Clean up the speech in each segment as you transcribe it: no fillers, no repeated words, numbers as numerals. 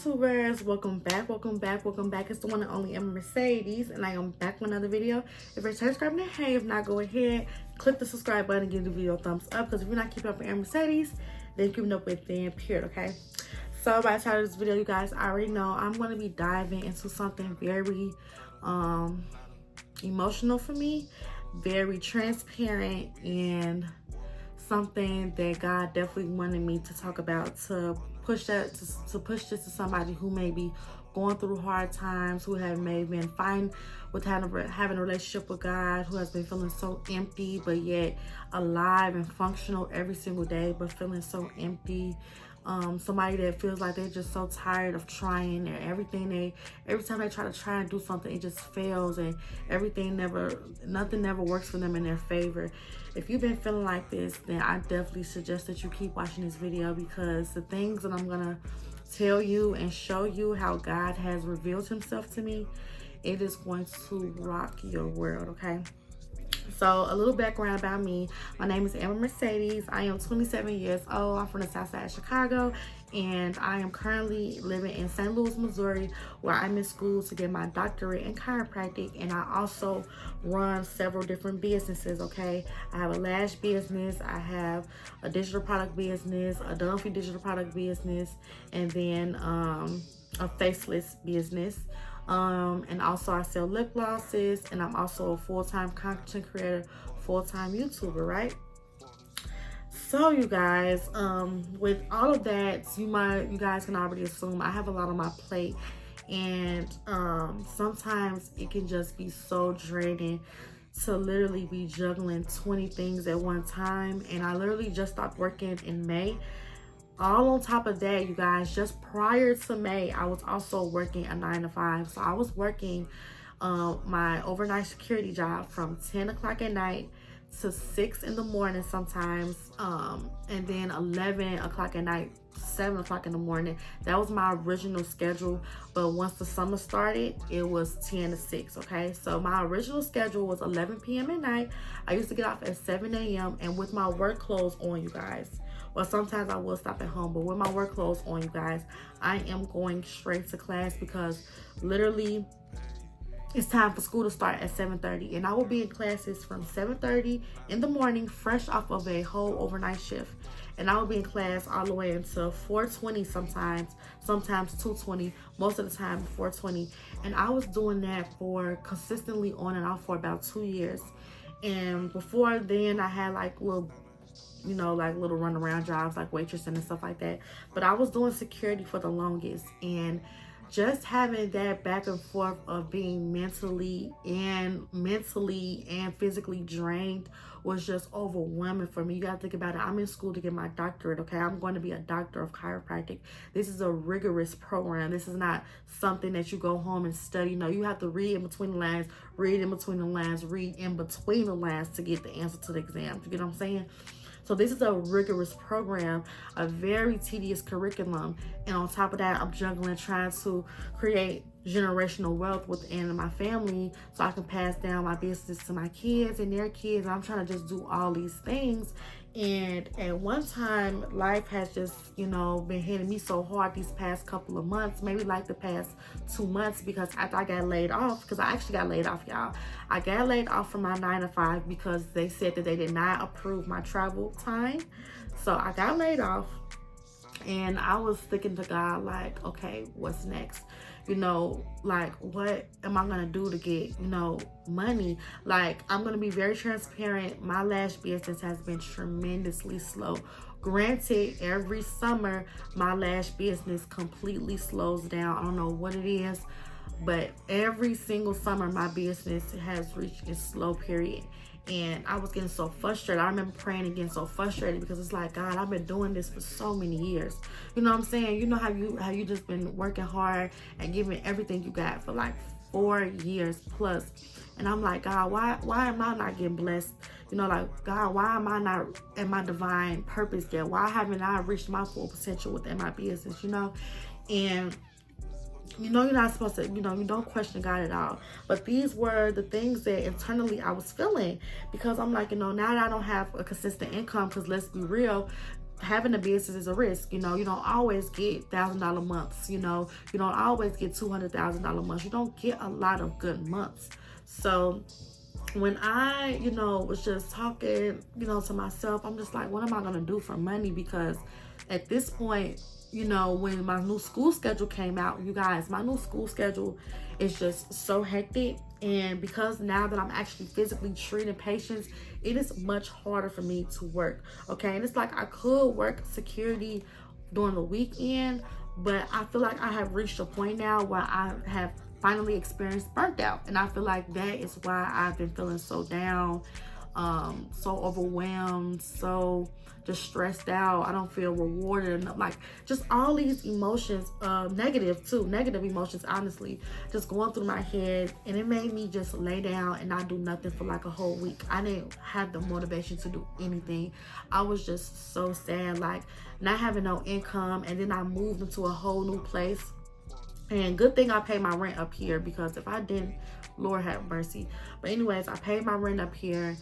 YouTubers, welcome back. It's the one and only Emma Mercedes, and I am back with another video. If you're subscribing, then hey, if not, go ahead, click the subscribe button and give the video a thumbs up, because if you're not keeping up with Emma Mercedes, then you're keeping up with them, period, okay? So by the time of this video, you guys already know I'm going to be diving into something very emotional for me, very transparent, and something that God definitely wanted me to talk about, to push this to somebody who may be going through hard times, who have maybe been fine with having a relationship with God, who has been feeling so empty but yet alive and functional every single day but feeling so empty. Somebody that feels like they're just so tired of trying, and every time they try and do something, it just fails, and nothing never works for them in their favor. If you've been feeling like this, then I definitely suggest that you keep watching this video, because the things that I'm gonna tell you and show you how God has revealed himself to me, it is going to rock your world, okay? So a little background about me. My name is Emma Mercedes. I am 27 years old. I'm from the south side of Chicago, and I am currently living in St. Louis, Missouri, where I'm in school to get my doctorate in chiropractic, and I also run several different businesses, okay? I have a LASH business, I have a digital product business, a Dunphy digital product business, and then a faceless business. And also I sell lip glosses, and I'm also a full-time content creator, full-time YouTuber, right? So you guys, with all of that, you guys can already assume I have a lot on my plate, and sometimes it can just be so draining to literally be juggling 20 things at one time. And I literally just stopped working in May. All on top of that, you guys, just prior to May, I was also working a 9 to 5. So I was working my overnight security job from 10 o'clock at night to 6 in the morning sometimes, and then 11 o'clock at night, 7 o'clock in the morning. That was my original schedule, but once the summer started, it was 10 to 6, okay? So my original schedule was 11 p.m. at night. I used to get off at 7 a.m. and with my work clothes on, you guys. Well, sometimes I will stop at home, but with my work clothes on, you guys, I am going straight to class, because literally it's time for school to start at 7:30, and I will be in classes from 7:30 in the morning, fresh off of a whole overnight shift, and I will be in class all the way until 4:20 sometimes 2:20, most of the time 4:20, and I was doing that for consistently on and off for about 2 years. And before then, I had like little runaround jobs like waitressing and stuff like that, but I was doing security for the longest, and just having that back and forth of being mentally and physically drained was just overwhelming for me. You gotta think about it. I'm in school to get my doctorate, okay? I'm going to be a doctor of chiropractic. This is a rigorous program. This is not something that you go home and study. No, you have to read in between the lines, read in between the lines, read in between the lines to get the answer to the exam. You get what I'm saying? So this is a rigorous program, a very tedious curriculum. And on top of that, I'm juggling trying to create generational wealth within my family so I can pass down my business to my kids and their kids. I'm trying to just do all these things. And at one time, life has just, been hitting me so hard these past couple of months, maybe like the past 2 months, because after I got laid off, because I actually got laid off, y'all. I got laid off from my 9 to 5 because they said that they did not approve my travel time. So I got laid off, and I was thinking to God, like, okay, what's next? Like, what am I gonna do to get, money? Like, I'm gonna be very transparent. My LASH business has been tremendously slow. Granted, every summer, my LASH business completely slows down. I don't know what it is, but every single summer, my business has reached its slow period. And I was getting so frustrated. I remember praying and getting so frustrated, because it's like, God, I've been doing this for so many years. You know what I'm saying? You know how you just been working hard and giving everything you got for like 4 years plus. And I'm like, God, why am I not getting blessed? Like, God, why am I not in my divine purpose yet? Why haven't I reached my full potential within my business, And you're not supposed to, you don't question God at all. But these were the things that internally I was feeling, because I'm like, now that I don't have a consistent income, because let's be real, having a business is a risk. You know, you don't always get $1,000 months. You know, you don't always get $200,000 months. You don't get a lot of good months. So when I, you know, was just talking, you know, to myself, I'm just like, what am I going to do for money? Because at this point, you know, when my new school schedule came out, you guys, my new school schedule is just so hectic. And because now that I'm actually physically treating patients, it is much harder for me to work. Okay. And it's like I could work security during the weekend, but I feel like I have reached a point now where I have finally experienced burnt out. And I feel like that is why I've been feeling so down, so overwhelmed, so just stressed out. I don't feel rewarded enough. Like just all these emotions, negative emotions, honestly, just going through my head. And it made me just lay down and not do nothing for like a whole week. I didn't have the motivation to do anything. I was just so sad, like not having no income. And then I moved into a whole new place. And good thing I paid my rent up here, because if I didn't, Lord have mercy. But anyways, I paid my rent up here,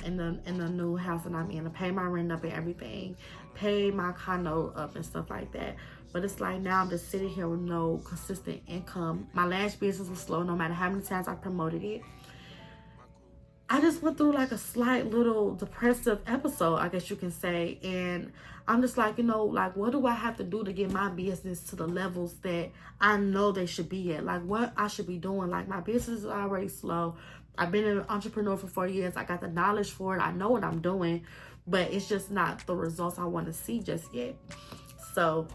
in the new house that I'm in. I paid my rent up and everything, paid my condo up and stuff like that. But it's like now I'm just sitting here with no consistent income. My lash business was slow, no matter how many times I promoted it. I just went through like a slight little depressive episode, I guess you can say. And I'm just like, you know, like, what do I have to do to get my business to the levels that I know they should be at? Like, what I should be doing. Like, my business is already slow. I've been an entrepreneur for 4 years. I got the knowledge for it. I know what I'm doing, but it's just not the results I want to see just yet. So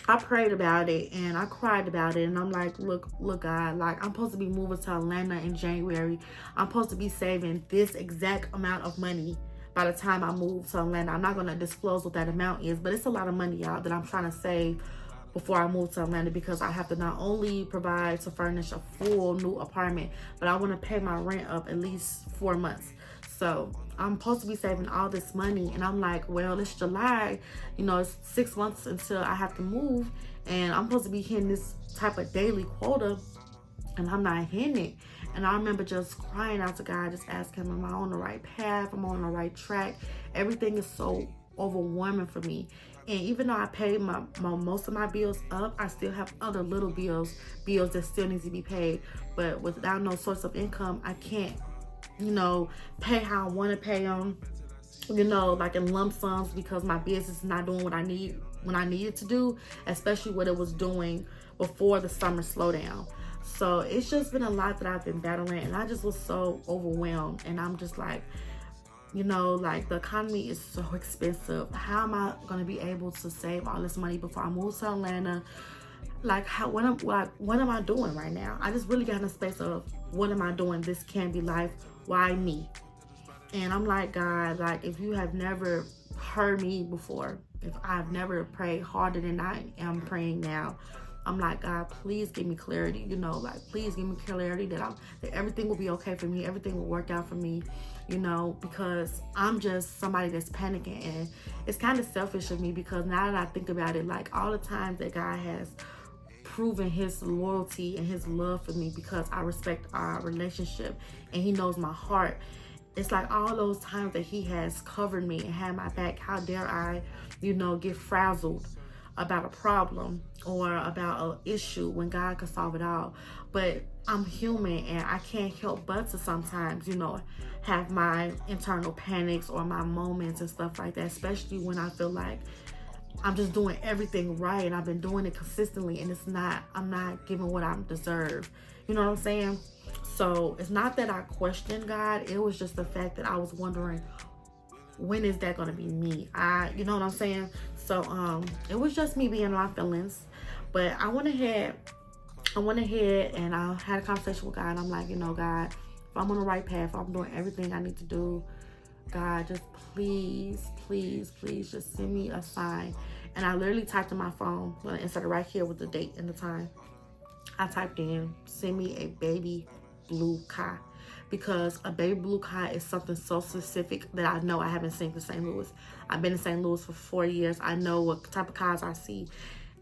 I prayed about it and I cried about it, and I'm like, look God, like I'm supposed to be moving to Atlanta in January. I'm supposed to be saving this exact amount of money by the time I move to Atlanta. I'm not going to disclose what that amount is, but it's a lot of money, y'all, that I'm trying to save before I move to Atlanta, because I have to not only provide to furnish a full new apartment, but I want to pay my rent up at least 4 months. So I'm supposed to be saving all this money, and I'm like, well, it's July, you know, it's 6 months until I have to move, and I'm supposed to be hitting this type of daily quota, and I'm not hitting it. And I remember just crying out to God, just asking him, am I on the right path? Am I on the right track? Everything is so overwhelming for me. And even though I paid my most of my bills up, I still have other little bills that still need to be paid. But without no source of income, I can't, you know, pay how I want to pay them, you know, like in lump sums, because my business is not doing what I need when I need it to do, especially what it was doing before the summer slowdown. So it's just been a lot that I've been battling, and I just was so overwhelmed. And I'm just like, you know, like the economy is so expensive. How am I going to be able to save all this money before I move to Atlanta? Like, what am I doing right now? I just really got in a space of, what am I doing? This can't be life. Why me? And I'm like, God, like, if you have never heard me before, if I've never prayed harder than I am praying now, I'm like, God, please give me clarity, you know, like, please give me clarity that everything will be okay for me. Everything will work out for me, you know, because I'm just somebody that's panicking. And it's kind of selfish of me, because now that I think about it, like all the times that God has proven his loyalty and his love for me, because I respect our relationship and he knows my heart. It's like all those times that he has covered me and had my back. How dare I, you know, get frazzled about a problem or about an issue when God can solve it all. But I'm human, and I can't help but to sometimes, you know, have my internal panics or my moments and stuff like that, especially when I feel like I'm just doing everything right and I've been doing it consistently, and I'm not giving what I deserve. You know what I'm saying? So it's not that I questioned God. It was just the fact that I was wondering, when is that going to be me? You know what I'm saying? So it was just me being in my feelings. But I went ahead and I had a conversation with God. I'm like, you know, God, if I'm on the right path, if I'm doing everything I need to do, God, just please just send me a sign. And I literally typed in my phone, instead of right here with the date and the time, I typed in, send me a baby blue car. Because a baby blue car is something so specific that I know I haven't seen in St. Louis. I've been in St. Louis for 4 years. I know what type of cars I see.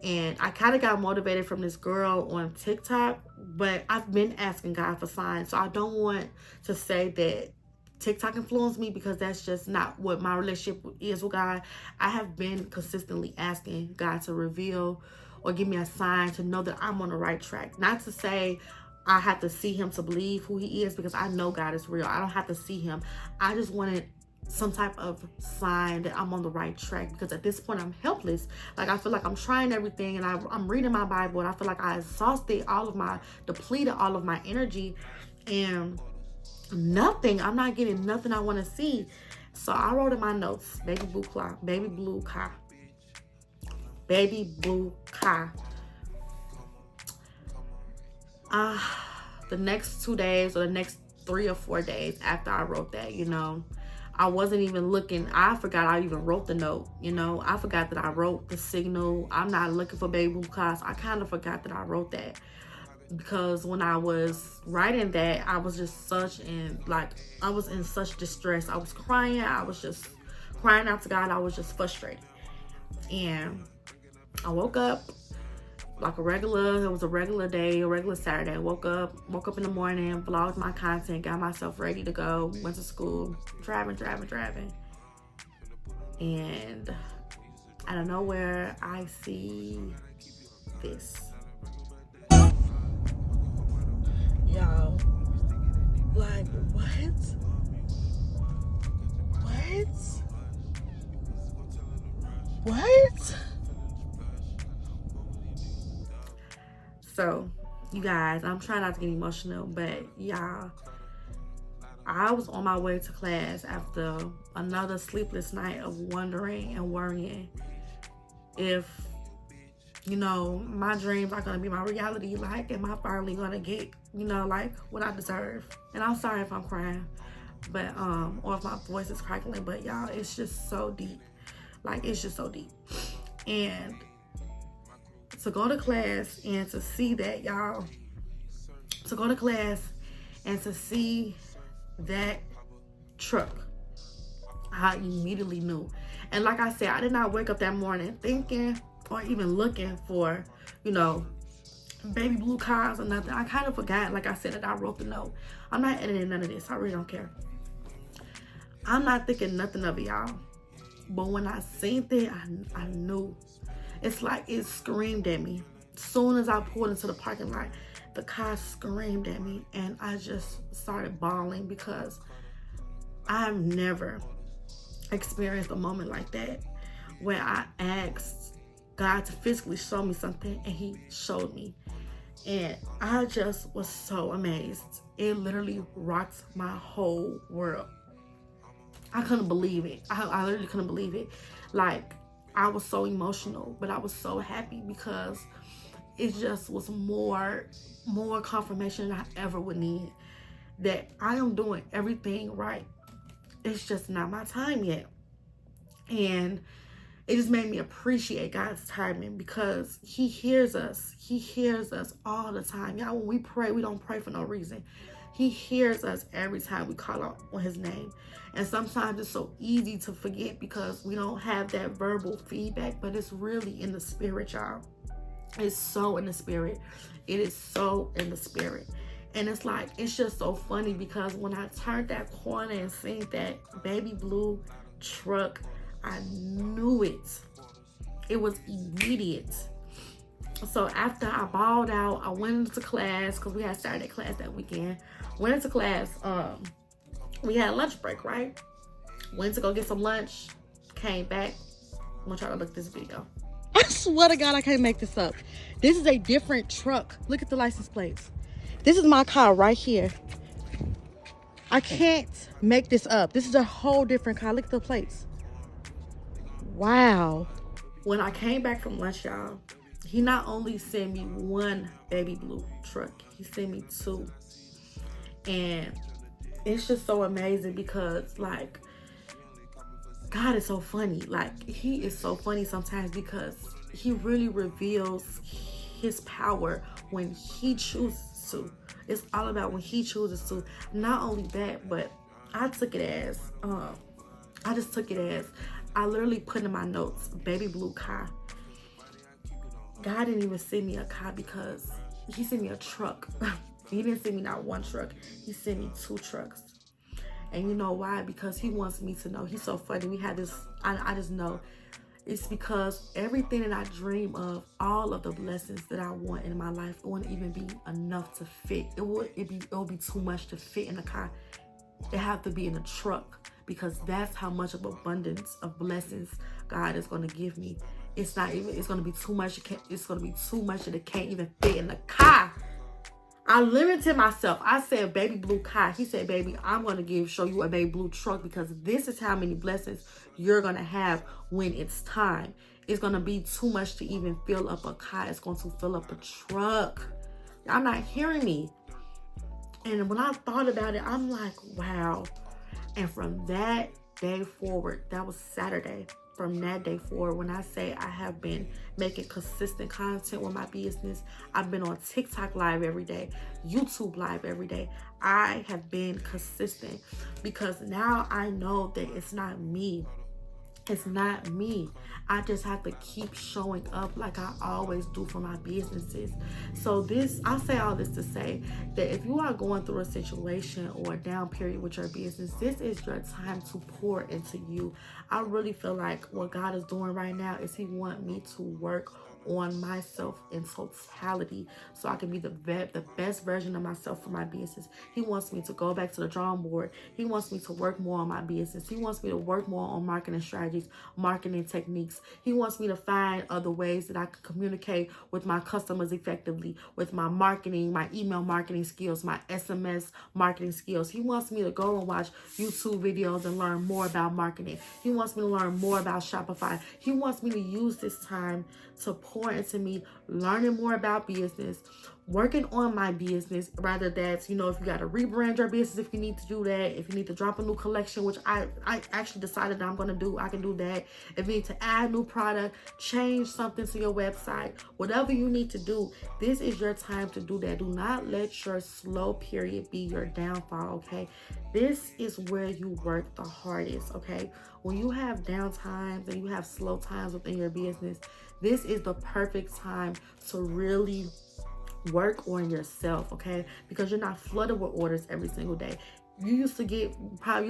And I kind of got motivated from this girl on TikTok, but I've been asking God for signs. So I don't want to say that TikTok influenced me, because that's just not what my relationship is with God. I have been consistently asking God to reveal or give me a sign to know that I'm on the right track. Not to say I have to see him to believe who he is, because I know God is real. I don't have to see him. I just wanted some type of sign that I'm on the right track, because at this point I'm helpless. Like, I feel like I'm trying everything, and I'm reading my Bible, and I feel like I depleted all of my energy, and nothing. I'm not getting nothing I want to see. So I wrote in my notes, baby blue car, baby blue car, baby blue car. The next 2 days, or the next 3 or 4 days after I wrote that, you know, I wasn't even looking. I forgot I even wrote the note, you know. I forgot that I wrote the signal. I'm not looking for baby blue cars. I kind of forgot that I wrote that, because when I was writing that, I was just I was in such distress. I was crying. I was just crying out to God. I was just frustrated. And I woke up like it was a regular day, a regular Saturday. I woke up in the morning, vlogged my content, got myself ready to go, went to school, driving. And out of nowhere, I see this. Y'all, like, what? So, you guys, I'm trying not to get emotional, but y'all, I was on my way to class after another sleepless night of wondering and worrying if, you know, my dreams are going to be my reality. Like, am I finally going to get, you know, like, what I deserve? And I'm sorry if I'm crying, but, or if my voice is crackling, but y'all, it's just so deep. Like, it's just so deep. And to go to class and to see that, y'all, to go to class and to see that truck, I immediately knew. And like I said, I did not wake up that morning thinking or even looking for, you know, baby blue cars or nothing. I kind of forgot, like I said, that I wrote the note. I'm not editing none of this. I really don't care. I'm not thinking nothing of it, y'all. But when I seen it, I knew. It's like it screamed at me. As soon as I pulled into the parking lot, the car screamed at me, and I just started bawling, because I've never experienced a moment like that where I asked God to physically show me something, and he showed me. And I just was so amazed. It literally rocked my whole world. I couldn't believe it. I literally couldn't believe it. Like, I was so emotional, but I was so happy, because it just was more confirmation than I ever would need that I am doing everything right. It's just not my time yet. And it just made me appreciate God's timing, because he hears us. He hears us all the time. Y'all, when we pray, we don't pray for no reason. He hears us every time we call out on his name. And sometimes it's so easy to forget, because we don't have that verbal feedback, but it's really in the spirit, y'all. It's so in the spirit. It is so in the spirit. And it's like, it's just so funny, because when I turned that corner and seen that baby blue truck, I knew it. It was immediate. So after I bawled out, I went into class, because we had Saturday class that weekend. Went into class. We had a lunch break, right? Went to go get some lunch. Came back. I'm gonna try to look at this video. I swear to God, I can't make this up. This is a different truck. Look at the license plates. This is my car right here. I can't make this up. This is a whole different car. Look at the plates. Wow. When I came back from lunch, y'all, he not only sent me one baby blue truck, he sent me 2. And it's just so amazing, because, like, God is so funny. Like, he is so funny sometimes, because he really reveals his power when he chooses to. It's all about when he chooses to. Not only that, but I took it as, I literally put in my notes, baby blue car. God didn't even send me a car, because he sent me a truck. He didn't send me not one truck. He sent me 2 trucks. And you know why? Because he wants me to know. He's so funny. We had this, I just know. It's because everything that I dream of, all of the blessings that I want in my life, it wouldn't even be enough to fit. It would be too much to fit in the car. It have to be in a truck, because that's how much of abundance of blessings God is going to give me. It's not even, it's going to be too much. It's going to be too much that it can't even fit in the car. I limited myself. I said baby blue car. He said, baby, I'm going to show you a baby blue truck, because this is how many blessings you're going to have when it's time. It's going to be too much to even fill up a car. It's going to fill up a truck. Y'all not hearing me. And when I thought about it, I'm like, wow. And from that day forward, that was Saturday. From that day forward, when I say I have been making consistent content with my business, I've been on TikTok live every day, YouTube live every day. I have been consistent, because now I know that it's not me. It's not me. I just have to keep showing up like I always do for my businesses. So I say all this to say that if you are going through a situation or a down period with your business, this is your time to pour into you. I really feel like what God is doing right now is he wants me to work on myself in totality, so I can be the best version of myself for my business. He wants me to go back to the drawing board. He wants me to work more on my business. He wants me to work more on marketing strategies, marketing techniques. He wants me to find other ways that I can communicate with my customers effectively, with my marketing, my email marketing skills, my SMS marketing skills. He wants me to go and watch YouTube videos and learn more about marketing. He wants me to learn more about Shopify. He wants me to use this time to pour into me, learning more about business, working on my business. Rather that's, if you got to rebrand your business, if you need to do that, if you need to drop a new collection, which I actually decided that I'm going to do, I can do that. If you need to add new product, change something to your website, whatever you need to do, this is your time to do that. Do not let your slow period be your downfall, okay? This is where you work the hardest, okay? When you have down times and you have slow times within your business, this is the perfect time to really work on yourself, okay? Because you're not flooded with orders every single day. You're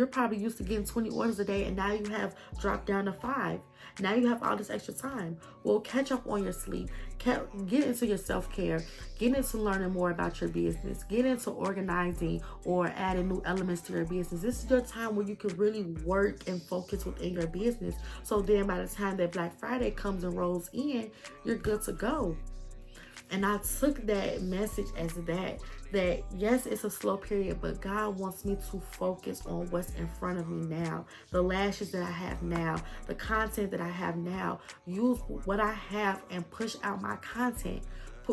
probably used to getting 20 orders a day, and now you have dropped down to 5. Now you have all this extra time. Well, catch up on your sleep. Get into your self-care. Get into learning more about your business. Get into organizing or adding new elements to your business. This is your time where you can really work and focus within your business. So then by the time that Black Friday comes and rolls in, you're good to go. And I took that message as that yes, it's a slow period, but God wants me to focus on what's in front of me now. The lashes that I have now, the content that I have now. Use what I have and push out my content.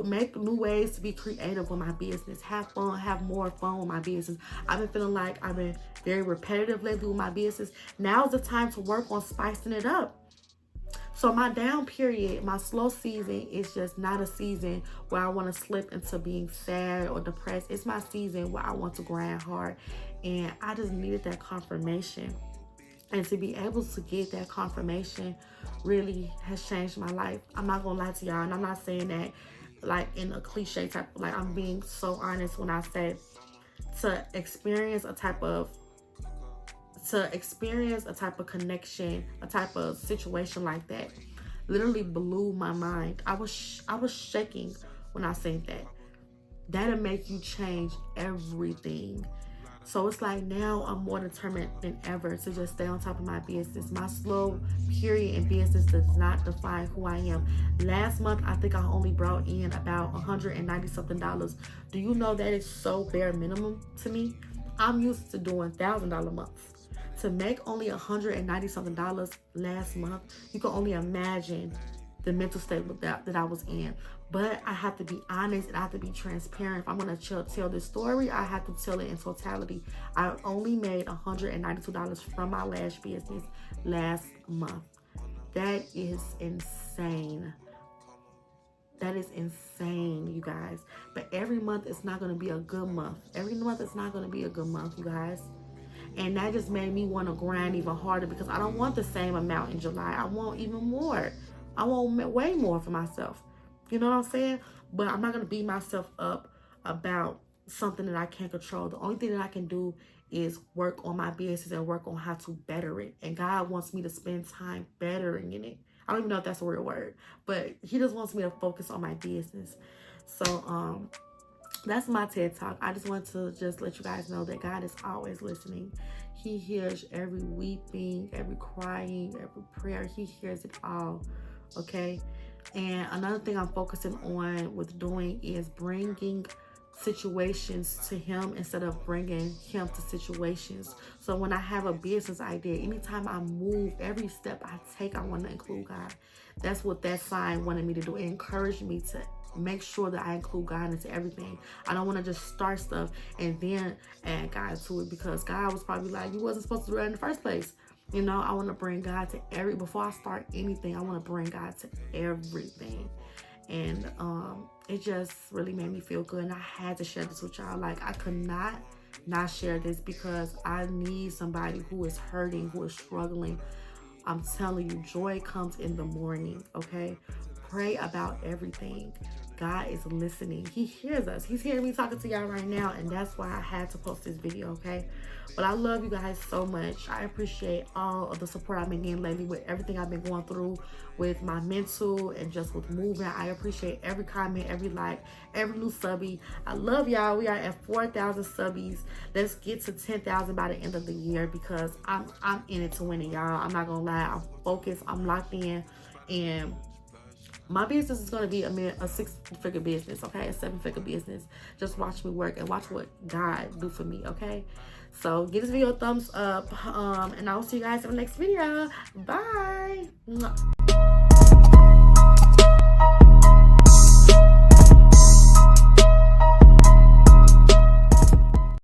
Make new ways to be creative with my business. Have fun, have more fun with my business. I've been feeling like I've been very repetitive lately with my business. Now's the time to work on spicing it up. So my down period, my slow season is just not a season where I want to slip into being sad or depressed. It's my season where I want to grind hard. And I just needed that confirmation. And to be able to get that confirmation really has changed my life. I'm not going to lie to y'all. And I'm not saying that like in a cliche type, like I'm being so honest when I say to experience a type of connection, a type of situation like that literally blew my mind. I was shaking when I said that. That'll make you change everything. So it's like now I'm more determined than ever to just stay on top of my business. My slow period in business does not define who I am. Last month, I think I only brought in about $190 something. Do you know that is so bare minimum to me? I'm used to doing $1,000 months. To make only $190 something last month, you can only imagine the mental state that I was in. But I have to be honest and I have to be transparent. If I'm going to tell this story, I have to tell it in totality. I only made $192 from my lash business last month. That is insane. That is insane, you guys. But every month it's not going to be a good month. Every month it's not going to be a good month, you guys. And that just made me want to grind even harder because I don't want the same amount in July. I want even more. I want way more for myself. You know what I'm saying? But I'm not going to beat myself up about something that I can't control. The only thing that I can do is work on my business and work on how to better it. And God wants me to spend time bettering in it. I don't even know if that's a real word, but he just wants me to focus on my business. So that's my TED Talk. I just want to just let you guys know that God is always listening. He hears every weeping, every crying, every prayer. He hears it all, okay? And another thing I'm focusing on with doing is bringing situations to him instead of bringing him to situations. So when I have a business idea, anytime I move, every step I take, I want to include God. That's what that sign wanted me to do. It encouraged me to make sure that I include God into everything. I don't want to just start stuff and then add God to it, because God was probably like, you wasn't supposed to do that in the first place. You know, I want to bring God to before I start anything, I want to bring God to everything. And it just really made me feel good, and I had to share this with y'all. Like, I could not share this, because I need somebody who is hurting, who is struggling. I'm telling you, joy comes in the morning, okay? Pray about everything. God is listening. He hears us. He's hearing me talking to y'all right now, and that's why I had to post this video, okay? But I love you guys so much. I appreciate all of the support I've been getting lately with everything I've been going through with my mental and just with moving. I appreciate every comment, every like, every new subby. I love y'all. We are at 4,000 subbies. Let's get to 10,000 by the end of the year, because I'm in it to win it, y'all. I'm not gonna lie. I'm focused. I'm locked in, and my business is going to be a 6-figure business, okay? A 7-figure business. Just watch me work and watch what God do for me, okay? So give this video a thumbs up, and I'll see you guys in the next video. Bye.